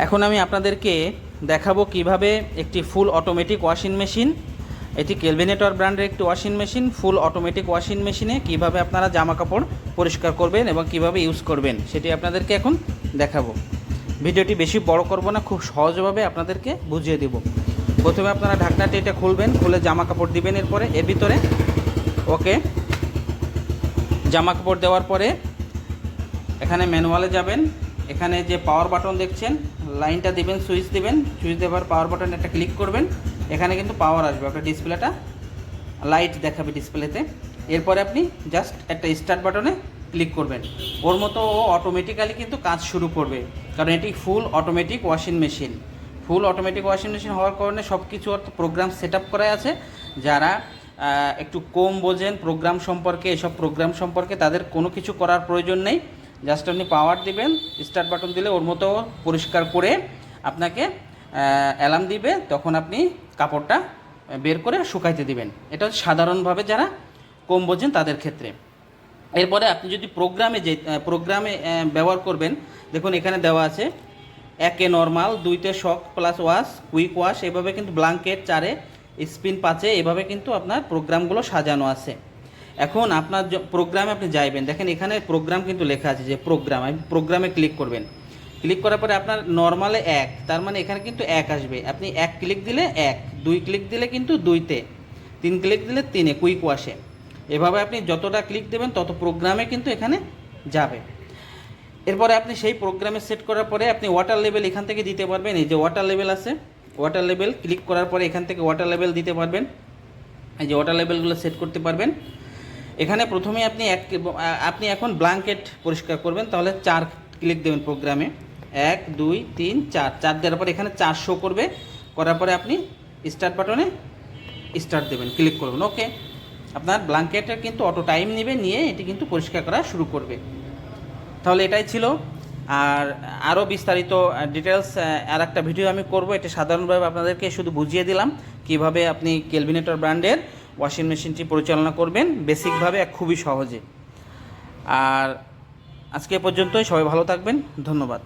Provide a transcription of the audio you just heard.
এখন আমি আপনাদেরকে দেখাবো কিভাবে একটি ফুল অটোমেটিক ওয়াশিং মেশিন, এটি কেলভিনেটর ব্র্যান্ডের একটি washing machine, full automatic washing মেশিনে কিভাবে আপনারা জামা কাপড় পরিষ্কার করবেন এবং কিভাবে ইউজ করবেন সেটি আপনাদেরকে এখন দেখাবো। ভিডিওটি বেশি বড় করব না, খুব সহজভাবে আপনাদেরকে বুঝিয়ে দেব। প্রথমে আপনারা ঢাকনাটি এটা খুলবেন, খুলে জামা কাপড় দিবেন এরপরে এর ভিতরে। ওকে, জামা কাপড় দেওয়ার পরে এখানে ম্যানুয়ালে যাবেন, এখানে যে পাওয়ার বাটন দেখছেন লাইনটা দিবেন, সুইচ দিবেন, সুইচ দেওয়ার পাওয়ার বাটন একটা ক্লিক করবেন, এখানে কিন্তু পাওয়ার আসবে, আপনার ডিসপ্লেটা লাইট দেখাবে ডিসপ্লেতে। এরপরে আপনি জাস্ট একটা স্টার্ট বাটনে ক্লিক করবেন, ওর মতো ও অটোমেটিক্যালি কিন্তু কাজ শুরু করবে, কারণ এটি full automatic washing machine. Full automatic washing machine হওয়ার কারণে সব কিছু প্রোগ্রাম সেট আপ করা আছে। যারা একটু কম বোঝেন প্রোগ্রাম সম্পর্কে, এসব প্রোগ্রাম সম্পর্কে, তাদের কোনো কিছু করার প্রয়োজন নেই। জাস্ট আপনি পাওয়ার দিবেন, স্টার্ট বাটন দিলে ওর মতো পরিষ্কার করে আপনাকে অ্যালার্ম দিবে, তখন আপনি কাপড়টা বের করে শুকাইতে দিবেন। এটা সাধারণভাবে যারা কম বোঝেন তাদের ক্ষেত্রে। এরপরে আপনি যদি প্রোগ্রামে ব্যবহার করবেন, দেখুন এখানে দেওয়া আছে 1 নর্মাল, 2 শক প্লাস ওয়াশ, কুইক ওয়াশ, এভাবে কিন্তু ব্ল্যাঙ্কেট 4 স্পিন 5 এভাবে কিন্তু আপনার প্রোগ্রামগুলো সাজানো আছে। এখন আপনার প্রোগ্রামে আপনি যাইবেন, দেখেন এখানে প্রোগ্রাম কিন্তু লেখা আছে যে প্রোগ্রামে ক্লিক করবেন। ক্লিক করার পরে আপনার নর্মালে 1, তার মানে এখানে কিন্তু 1 আসবে। আপনি 1 ক্লিক দিলে 1, 2 ক্লিক দিলে কিন্তু 2তে, 3 ক্লিক দিলে 3-এ কুইক ওয়াশে। এভাবে আপনি যতটা ক্লিক দেবেন তত প্রোগ্রামে কিন্তু এখানে যাবে। এরপরে আপনি সেই প্রোগ্রামে সেট করার পরে আপনি ওয়াটার লেভেল এখান থেকে দিতে পারবেন। এই যে ওয়াটার লেভেল আছে, ওয়াটার লেভেল ক্লিক করার পরে এখান থেকে ওয়াটার লেভেল দিতে পারবেন। এই যে ওয়াটার লেভেলগুলো সেট করতে পারবেন। এখানে প্রথমে আপনি এখন ব্ল্যাঙ্কেট পরিষ্কার করবেন, তাহলে 4 ক্লিক দেবেন প্রোগ্রামে, 1 2 3 4 দেওয়ার পরে এখানে 4 শো করবে। করার পরে আপনি স্টার্ট বাটনে স্টার্ট দেবেন, ক্লিক করবেন। ওকে, আপনার ব্ল্যাঙ্কেটের কিন্তু অটো টাইম নেবে, নিয়ে এটি কিন্তু পরিষ্কার করা শুরু করবে। তাহলে এটাই ছিল। আর আরও বিস্তারিত ডিটেলস আর একটা ভিডিও আমি করব। এটা সাধারণভাবে আপনাদেরকে শুধু বুঝিয়ে দিলাম কিভাবে আপনি কেলভিনেটর ব্র্যান্ডের ওয়াশিং মেশিনটি পরিচালনা করবেন বেসিকভাবে, খুবই সহজে। আর আজকে পর্যন্তই, সবাই ভালো থাকবেন, ধন্যবাদ।